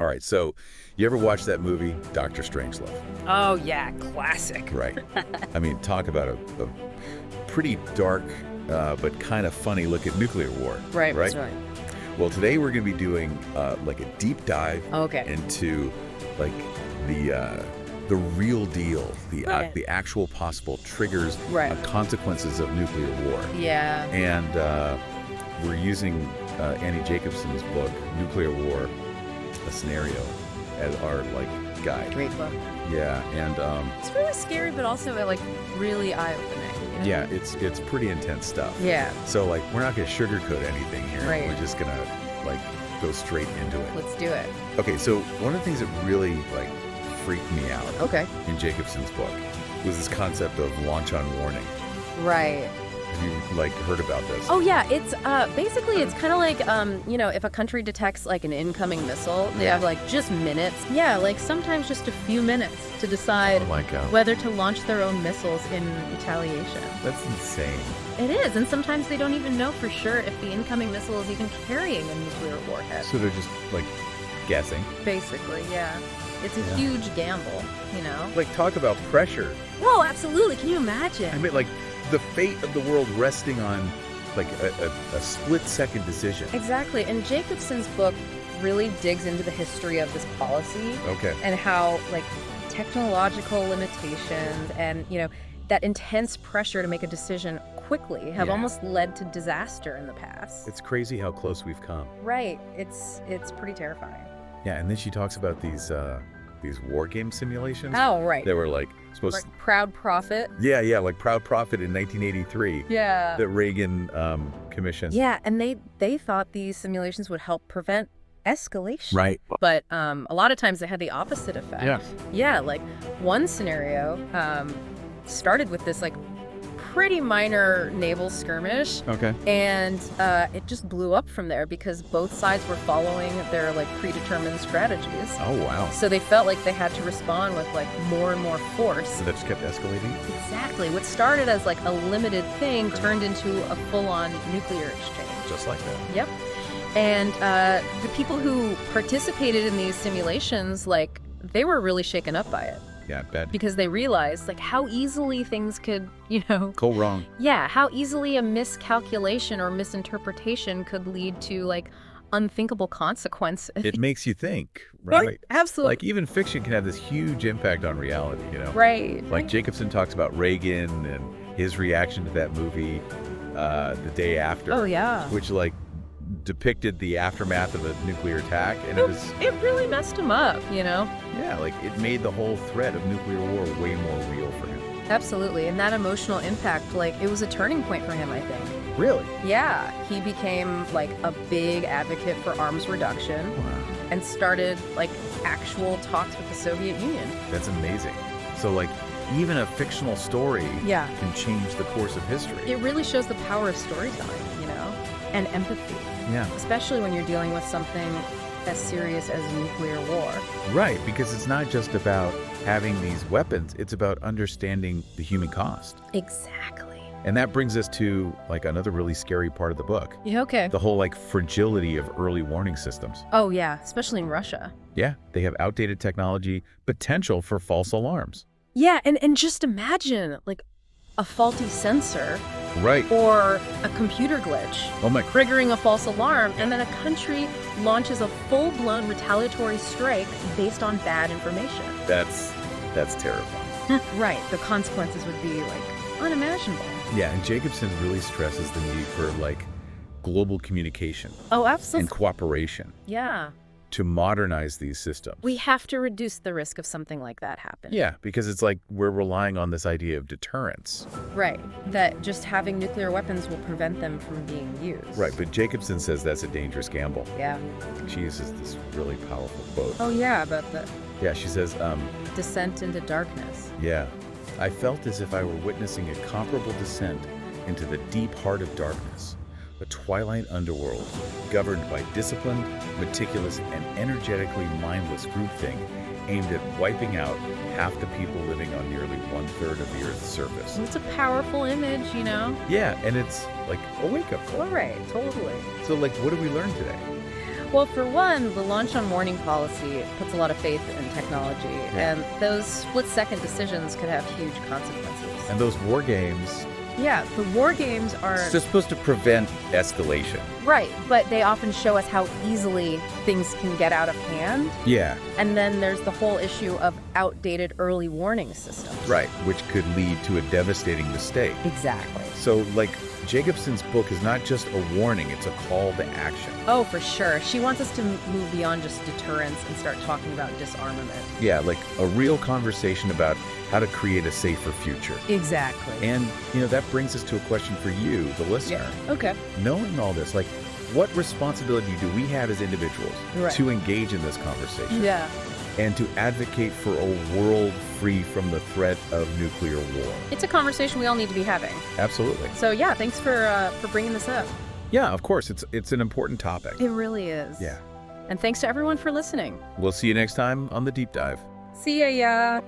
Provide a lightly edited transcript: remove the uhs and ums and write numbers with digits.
right, so you ever watch that movie, Dr. Strangelove? Oh, yeah, classic. Right. I mean, talk about a pretty dark but kind of funny look at nuclear war. Right, that's right. Well, today we're going to be doing like a deep dive into like the real deal, the actual possible triggers, consequences of nuclear war. Yeah. And we're using Annie Jacobsen's book, Nuclear War, a Scenario, as our like guide. Great book. Yeah, and it's really scary, but also like really eye-opening. You know? Yeah, it's pretty intense stuff. Yeah. So like we're not gonna sugarcoat anything here. Right. We're just gonna like go straight into it. Let's do it. Okay, so one of the things that really like freaked me out in Jacobsen's book was this concept of launch on warning. Right. Have you like heard about this? Oh yeah, it's basically it's kind of like you know, if a country detects like an incoming missile, they have like just minutes. Yeah, like sometimes just a few minutes to decide whether to launch their own missiles in retaliation. That's insane. It is, and sometimes they don't even know for sure if the incoming missile is even carrying a nuclear warhead. So they're just like guessing. Basically, yeah. It's a huge gamble, you know? Like talk about pressure. Whoa, absolutely. Can you imagine? I mean, like the fate of the world resting on like a split-second decision. Exactly. And Jacobsen's book really digs into the history of this policy. And how like technological limitations and, you know, that intense pressure to make a decision quickly have almost led to disaster in the past. It's crazy how close we've come. Right. It's pretty terrifying. Yeah, and then she talks about these war game simulations. Oh, right. They were like supposed like Proud Prophet. Yeah, like Proud Prophet in 1983. Yeah. That Reagan commissioned. Yeah, and they thought these simulations would help prevent escalation. Right. But a lot of times they had the opposite effect. Yeah. Yeah, like one scenario started with this like pretty minor naval skirmish. And it just blew up from there because both sides were following their like predetermined strategies. Oh, wow. So they felt like they had to respond with like more and more force. So that just kept escalating? Exactly. What started as like a limited thing turned into a full-on nuclear exchange. Just like that. Yep. And the people who participated in these simulations, like, they were really shaken up by it. Yeah, I bet. Because they realized, like, how easily things could, you know... go wrong. Yeah, how easily a miscalculation or misinterpretation could lead to, like, unthinkable consequences. It makes you think, right? Absolutely. Like, even fiction can have this huge impact on reality, you know? Right. Like, Jacobsen talks about Reagan and his reaction to that movie The Day After. Oh, yeah. Which, like, depicted the aftermath of a nuclear attack, and it really messed him up, you know? Yeah, like it made the whole threat of nuclear war way more real for him. Absolutely, and that emotional impact, like, it was a turning point for him, I think. Really? Yeah, he became like a big advocate for arms reduction. Wow. And started like actual talks with the Soviet Union. That's amazing. So like even a fictional story can change the course of history. It really shows the power of storytelling, you know, and empathy. Yeah. Especially when you're dealing with something as serious as nuclear war. Right, because it's not just about having these weapons, it's about understanding the human cost. Exactly. And that brings us to like another really scary part of the book. Yeah, okay. The whole like fragility of early warning systems. Oh yeah, especially in Russia. Yeah, they have outdated technology, potential for false alarms. Yeah, and just imagine like a faulty sensor. Right. Or a computer glitch. Oh my. Triggering a false alarm, and then a country launches a full-blown retaliatory strike based on bad information. That's terrifying. Right. The consequences would be like unimaginable. Yeah, and Jacobsen really stresses the need for like global communication. Oh, absolutely. And cooperation. Yeah. To modernize these systems. We have to reduce the risk of something like that happening. Yeah, because it's like we're relying on this idea of deterrence. Right, that just having nuclear weapons will prevent them from being used. Right, but Jacobsen says that's a dangerous gamble. Yeah. She uses this really powerful quote. Oh yeah, about the... Yeah, she says, descent into darkness. Yeah. I felt as if I were witnessing a comparable descent into the deep heart of darkness. A twilight underworld, governed by disciplined, meticulous, and energetically mindless groupthink aimed at wiping out half the people living on nearly 1/3 of the Earth's surface. It's a powerful image, you know? Yeah, and it's like a wake-up call. All right, totally. So, like, what did we learn today? Well, for one, the launch on warning policy puts a lot of faith in technology, and those split-second decisions could have huge consequences. And those war games... Yeah, the war games are... It's just supposed to prevent escalation. Right, but they often show us how easily things can get out of hand. Yeah. And then there's the whole issue of outdated early warning systems. Right, which could lead to a devastating mistake. Exactly. So, like, Jacobsen's book is not just a warning, it's a call to action. Oh, for sure. She wants us to move beyond just deterrence and start talking about disarmament. Yeah, like a real conversation about how to create a safer future. Exactly. And, that brings us to a question for you, the listener. Yeah. Okay. Knowing all this, like, what responsibility do we have as individuals to engage in this conversation? Yeah. And to advocate for a world free from the threat of nuclear war? It's a conversation we all need to be having. Absolutely. So yeah, thanks for bringing this up. Yeah, of course. It's an important topic. It really is. Yeah. And thanks to everyone for listening. We'll see you next time on The Deep Dive. See ya.